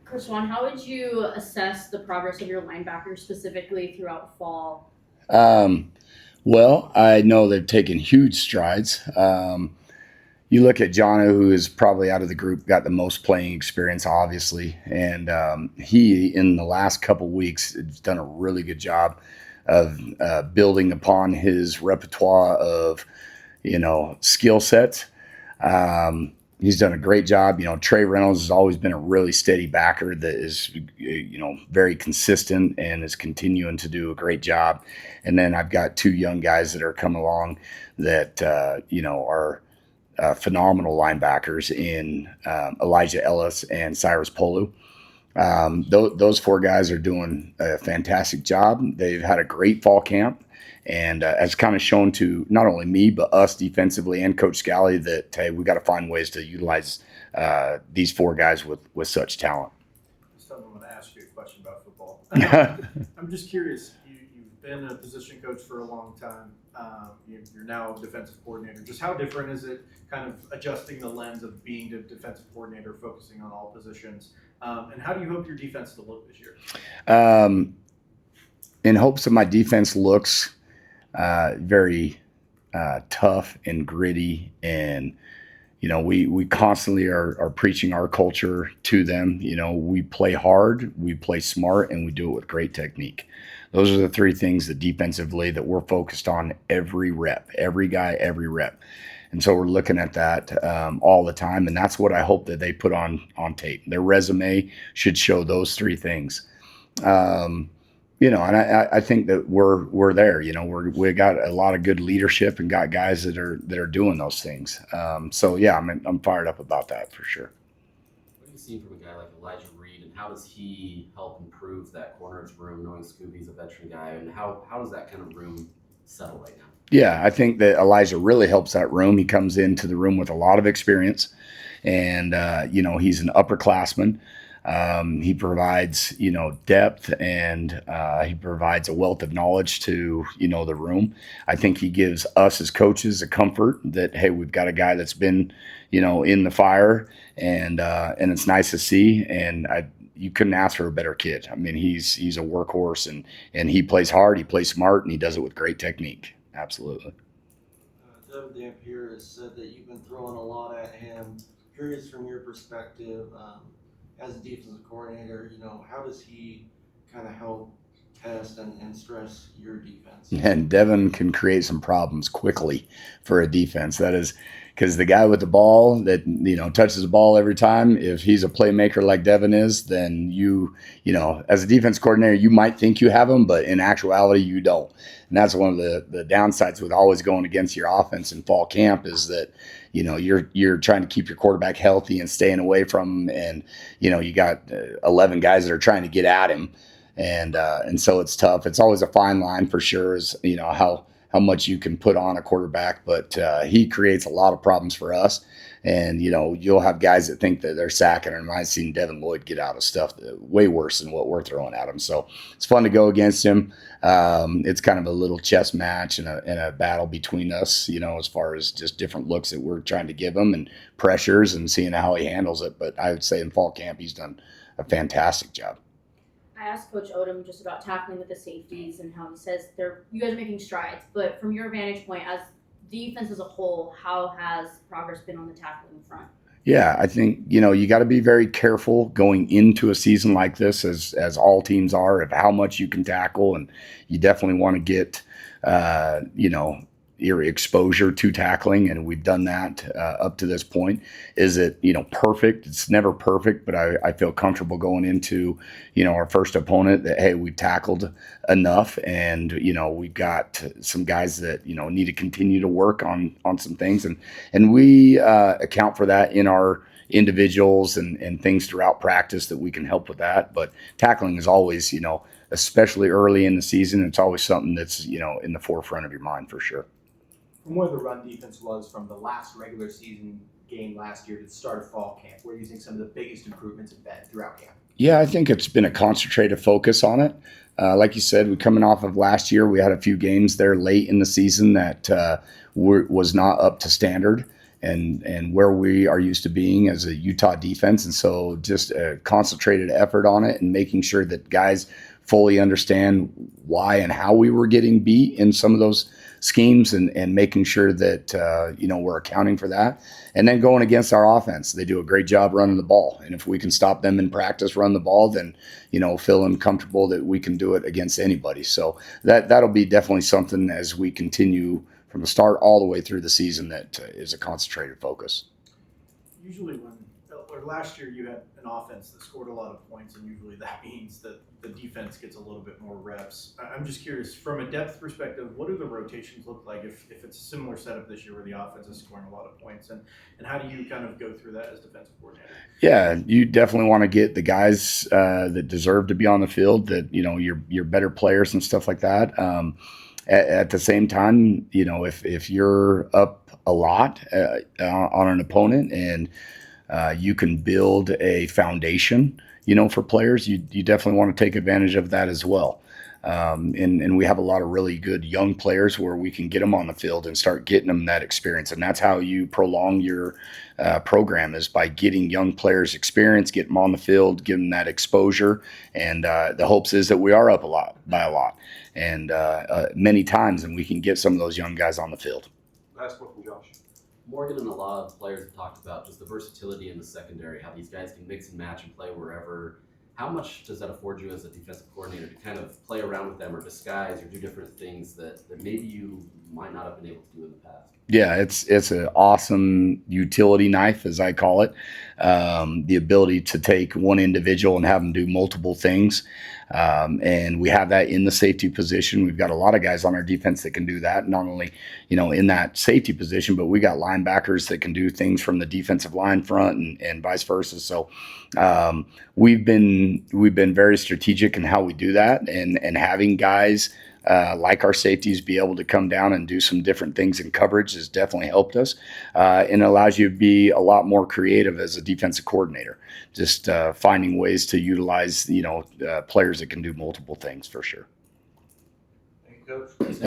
Coach Swan, how would you assess the progress of your linebackers specifically throughout fall? Um, well, I know they've taken huge strides. You look at Jono, who is probably out of the group, got the most playing experience, obviously, and he in the last couple weeks has done a really good job of building upon his repertoire of skill sets. He's done a great job. Trey Reynolds has always been a really steady backer that is, very consistent and is continuing to do a great job. And then I've got two young guys that are coming along that, are phenomenal linebackers in Elijah Ellis and Cyrus Polu. Those four guys are doing a fantastic job. They've had a great fall camp, and has kind of shown to not only me but us defensively and Coach Scally that hey, we got to find ways to utilize these four guys with such talent. So I'm going to ask you a question about football. I'm just curious. You've been a position coach for a long time. You're now a defensive coordinator. Just how different is it, kind of adjusting the lens of being a defensive coordinator, focusing on all positions? And how do you hope your defense to look this year? In hopes that my defense looks very tough and gritty, and we constantly are preaching our culture to them. We play hard, we play smart, and we do it with great technique. Those are the three things that defensively that we're focused on every rep, every guy, every rep. And so we're looking at that all the time, and that's what I hope that they put on tape. Their resume should show those three things. Um, and I think that we're there. We got a lot of good leadership and got guys that are doing those things. So yeah, I'm fired up about that for sure. What do you see from a guy like Elijah Reed, and how does he help improve that corners room, knowing Scooby's a veteran guy, and how does that kind of room settle right now? Yeah, I think that Elijah really helps that room. He comes into the room with a lot of experience, and he's an upperclassman. He provides depth, and he provides a wealth of knowledge to the room. I think he gives us as coaches a comfort that hey, we've got a guy that's been in the fire, and it's nice to see. And you couldn't ask for a better kid. I mean, he's a workhorse, and he plays hard, he plays smart, and he does it with great technique. Absolutely. Devin Dampier has said that you've been throwing a lot at him. Curious from your perspective, as a defensive coordinator, how does he kind of help test and stress your defense? And Devin can create some problems quickly for a defense. That is because the guy with the ball that touches the ball every time, if he's a playmaker like Devin is, then as a defense coordinator, you might think you have him, but in actuality, you don't. And that's one of the downsides with always going against your offense in fall camp is that you're trying to keep your quarterback healthy and staying away from him, and you got 11 guys that are trying to get at him, and so it's tough. It's always a fine line for sure, is how much you can put on a quarterback, but he creates a lot of problems for us. And you'll have guys that think that they're sacking him. I've seen Devin Lloyd get out of stuff way worse than what we're throwing at him. So it's fun to go against him. It's kind of a little chess match and a battle between us, as far as just different looks that we're trying to give him and pressures and seeing how he handles it. But I would say in fall camp, he's done a fantastic job. I asked Coach Odom just about tackling with the safeties and how he says you guys are making strides. But from your vantage point as defense as a whole, how has progress been on the tackling front? Yeah, I think you got to be very careful going into a season like this, as all teams are, of how much you can tackle, and you definitely want to get your exposure to tackling, and we've done that up to this point. Is it perfect? It's never perfect, but I feel comfortable going into our first opponent that hey, we've tackled enough, and we've got some guys that need to continue to work on some things, and we account for that in our individuals and things throughout practice that we can help with that. But tackling is always especially early in the season, it's always something that's in the forefront of your mind for sure. From where the run defense was from the last regular season game last year to the start of fall camp, where are you seeing some of the biggest improvements have been throughout camp? Yeah, I think it's been a concentrated focus on it. Like you said, we're coming off of last year. We had a few games there late in the season that was not up to standard and where we are used to being as a Utah defense. And so just a concentrated effort on it and making sure that guys fully understand why and how we were getting beat in some of those schemes and making sure that, we're accounting for that. And then going against our offense, they do a great job running the ball. And if we can stop them in practice, run the ball, then, feeling comfortable that we can do it against anybody. So that'll be definitely something as we continue from the start all the way through the season that is a concentrated focus. Usually last year you had an offense that scored a lot of points, and usually that means that the defense gets a little bit more reps. I'm just curious, from a depth perspective, what do the rotations look like if it's a similar setup this year where the offense is scoring a lot of points, and how do you kind of go through that as defensive coordinator? Yeah, you definitely want to get the guys that deserve to be on the field, that your better players and stuff like that. At the same time, if you're up a lot on an opponent and you can build a foundation, for players, you definitely want to take advantage of that as well. And we have a lot of really good young players where we can get them on the field and start getting them that experience. And that's how you prolong your program, is by getting young players experience, get them on the field, give them that exposure. And the hopes is that we are up by a lot and many times, and we can get some of those young guys on the field. Last one from Josh. Morgan and a lot of players have talked about just the versatility in the secondary, how these guys can mix and match and play wherever. How much does that afford you as a defensive coordinator to kind of play around with them or disguise or do different things that maybe you might not have been able to do in the past? Yeah, it's an awesome utility knife, as I call it. The ability to take one individual and have them do multiple things. And we have that in the safety position. We've got a lot of guys on our defense that can do that, not only, in that safety position, but we got linebackers that can do things from the defensive line front and vice versa. So we've been very strategic in how we do that, and having guys like our safeties be able to come down and do some different things in coverage has definitely helped us, and allows you to be a lot more creative as a defensive coordinator, just finding ways to utilize players that can do multiple things for sure. Thank you, Coach.